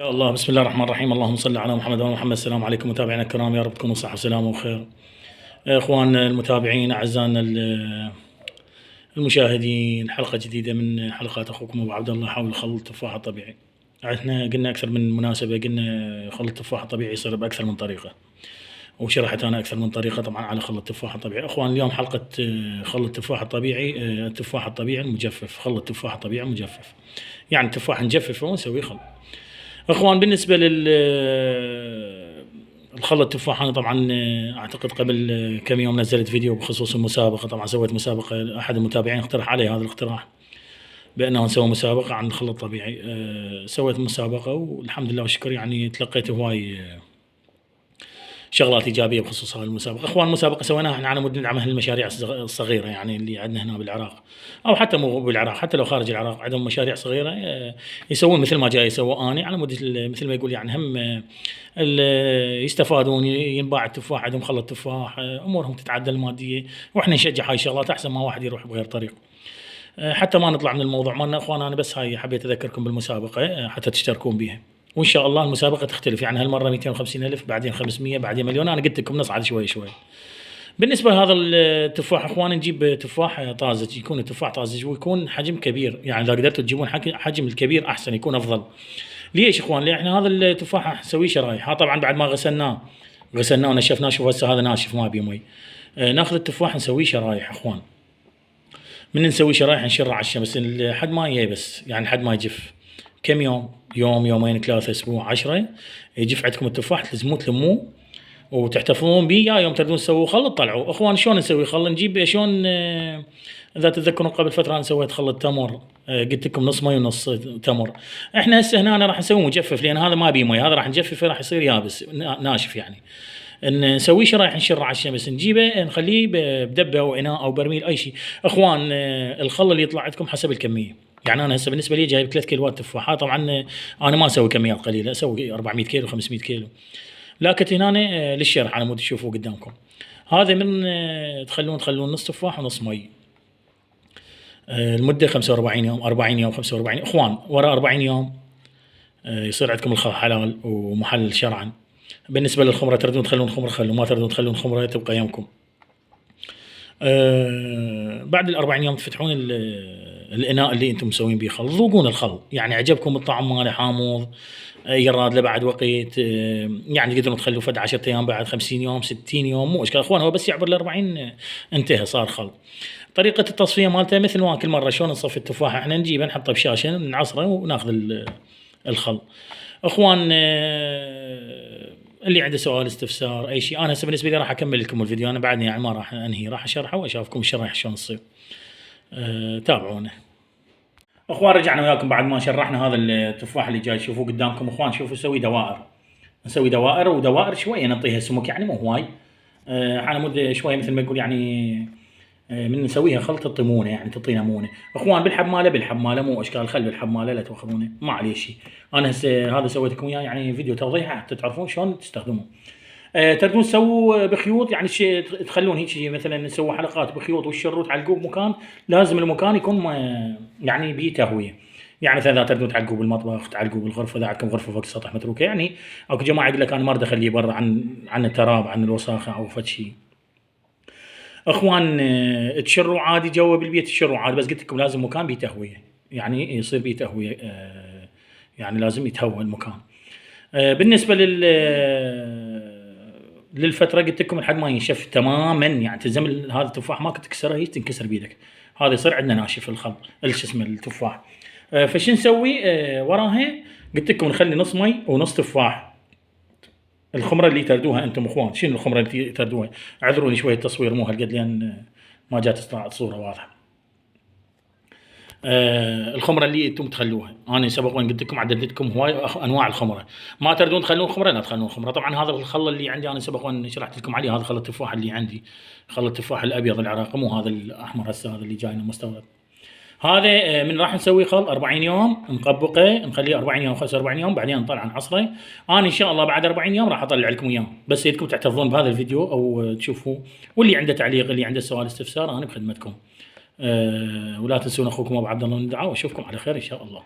يا الله، بسم الله الرحمن الرحيم. اللهم صل على محمد وعلى محمد. السلام عليكم متابعينا الكرام، يا رب تكونوا صحة وسلامة وخير. اخواننا المتابعين، اعزائنا المشاهدين، حلقة جديدة من حلقات اخوكم ابو عبد الله حول خلط التفاح الطبيعي. احنا قلنا اكثر من مناسبة، قلنا خلط التفاح الطبيعي يصير باكثر من طريقة، وشرحت انا اكثر من طريقة طبعا على خلط التفاح الطبيعي. اخوان اليوم حلقة خلط التفاح الطبيعي، التفاح الطبيعي المجفف، خلط التفاح الطبيعي المجفف، يعني التفاح نجففه ونسوي خلط. اخوان بالنسبه الخلط التفاح، انا طبعا اعتقد قبل كم يوم نزلت فيديو بخصوص المسابقه. طبعا سويت مسابقه، احد المتابعين اقترح علي هذا الاقتراح بانه نسوي مسابقه عن الخلط الطبيعي. سويت مسابقه والحمد لله والشكر، يعني تلقيت هواي شغلات ايجابيه بخصوص هذه المسابقه. اخوان المسابقه سويناها احنا على مود ندعم اهل المشاريع الصغيره، يعني اللي عندنا هنا بالعراق، او حتى مو بالعراق، حتى لو خارج العراق عندهم مشاريع صغيره يسوون مثل ما جاي يسووا اني، على مود مثل ما يقول يعني هم يستفادون، ينباع التفاح عندهم خلط تفاح، امورهم تتعدل الماديه، واحنا نشجع هاي الشغلات احسن ما واحد يروح بغير طريق. حتى ما نطلع من الموضوع مالنا اخوان، انا بس هاي حبيت اذكركم بالمسابقه حتى تشتركون بها، وان شاء الله المسابقه تختلف، يعني هالمره 250,000، بعدين 500، بعدين مليون. انا قلت لكم نصعد شوي شوي. بالنسبه لهذا التفاح اخوان، نجيب تفاح طازج، يكون التفاح طازج ويكون حجم كبير، يعني اذا قدرتوا تجيبون حجم الكبير احسن، يكون افضل. ليش اخوان؟ لان احنا هذا التفاح نسويه شرايح، طبعا بعد ما غسلناه ونشفناه. شوف هسه هذا ناشف ما بيه مي. ناخذ التفاح نسويه شرايح اخوان. من نسوي شرايح نشره على الشمس لحد ما ييبس، يعني لحد ما يجف. كم يوم؟ يوم، يومين، ثلاثة، اسبوع، 10 يجف عندكم التفاح، تلزموه تلموه وتحتفظون به. يا يوم تردون تسووا خل طلعوا. اخوان شلون نسوي خل؟ نجيب شلون اذا تتذكرون قبل فتره انا سويت خل تمر، قلت لكم نص مي ونص تمر. احنا هسه هنا أنا راح نسوي مجفف، لان هذا ما بيه مي، هذا راح نجففه، راح يصير يابس ناشف يعني. نسويه شرايح نشره على الشمس، نجيبه نخليه بدبه او اناء او برميل اي شيء. اخوان الخل اللي يطلع عندكم حسب الكميه، يعني انا هسه بالنسبه لي جايب 3 كيلوات تفاحات. طبعا انا ما اسوي كميات قليله، اسوي 400 كيلو 500 كيلو، لكن هنا للشرح على مود تشوفوه قدامكم. هذا من تخلون نص تفاح ونص مي، المده 45 يوم، 40 يوم، 45. اخوان ورا 40 يوم يصير عندكم الخل حلال ومحلل شرعا. بالنسبه للخمره، تردون تخلون خمره خلوا، ما تردون تخلون خمره تبقى يمكم. بعد ال40 يوم تفتحون الاناء اللي انتم مسوين به خل، ذوقون الخل، يعني عجبكم الطعم ماله حامض، يراد له بعد وقت، يعني تقدرون تخلوه فد 10 ايام، بعد 50 يوم، 60 يوم، مو اشكال اخوان. هو بس يعبر ال40 انتهى صار خل. طريقه التصفيه مالته مثل ما كل مره شلون نصفي التفاح، احنا نجيبه نحطه بشاشه نعصره وناخذ الخل. اخوان اللي عنده سؤال استفسار اي شيء، انا هسه بالنسبه لي راح اكمل لكم الفيديو، انا بعدني يعني ما راح انهي، راح اشرحه واشوفكم الشرح شلون تصير. تابعونا. اخوان رجعنا وياكم بعد ما شرحنا هذا التفاح اللي جاي تشوفوه قدامكم. اخوان شوفوا نسوي دوائر، نسوي دوائر، ودوائر شويه نعطيها سمك، يعني مو هواي، على مود شويه مثل ما يقول يعني من نسويها خلطه طمونه، يعني تعطينا مونه. اخوان بالحماله مو اشكال، خلوا الحماله لا تاخذونه، ما عليه شيء. انا هسه هذا سويت لكم اياه يعني فيديو توضيح حتى تعرفون شلون تستخدموه. تقدرون تسووا بخيوط، يعني شيء تخلون هيك مثلا نسوي حلقات بخيوط والشروط تعلقوه بمكان، لازم المكان يكون يعني بيه تهويه. يعني مثلا اذا تردون تعلقوه بالمطبخ، تعلقوه بالغرفه، اذا عندكم غرفه فوق السطح متروكه، يعني اكو جماعه يقول لك انا ما اريد اخليه برا عن التراب، عن الوساخه او فد شيء. اخوان تشروا عادي جوا بالبيت، تشروا عادي، بس قلت لكم لازم مكان بيه تهويه، يعني يصير بيه تهويه، يعني لازم يتهوى المكان. بالنسبه للفتره قلت لكم لحد ما ينشف تماما، يعني تلزم هذا التفاح ما تكسره، هي تنكسر بيدك، هذا يصير عندنا ناشف الخل شو اسمه التفاح. فشو نسوي وراها؟ قلت لكم نخلي نص مي ونص تفاح. الخمره اللي تردوها انتم اخوان، شنو الخمره اللي تردوها؟ اعذروني شويه التصوير مو هالقد، لان ما جات صوره واضحه. الخمره اللي انتم تخلوها، انا سبق وين قلت لكم عددت لكم هواي انواع الخمره. ما تردون تخلون خمره لا تخلون خمره. طبعا هذا الخل اللي عندي انا سبق وين شرحت لكم عليه، هذا خل التفاح اللي عندي، خل التفاح الابيض العراقي، مو هذا الاحمر هسه هذا اللي جاينا مستورد. هذا من راح نسوي خل 40 يوم، نطبقه نخليه 40 يوم 45 يوم، بعدين نطلع نعصره. انا ان شاء الله بعد 40 يوم راح اطلع لكم اياه، بس يدكم تحتفظون بهذا الفيديو او تشوفوه، واللي عنده تعليق، اللي عنده سؤال استفسار، انا بخدمتكم. ولا تنسون اخوكم ابو عبد الله من الدعاء، واشوفكم على خير ان شاء الله.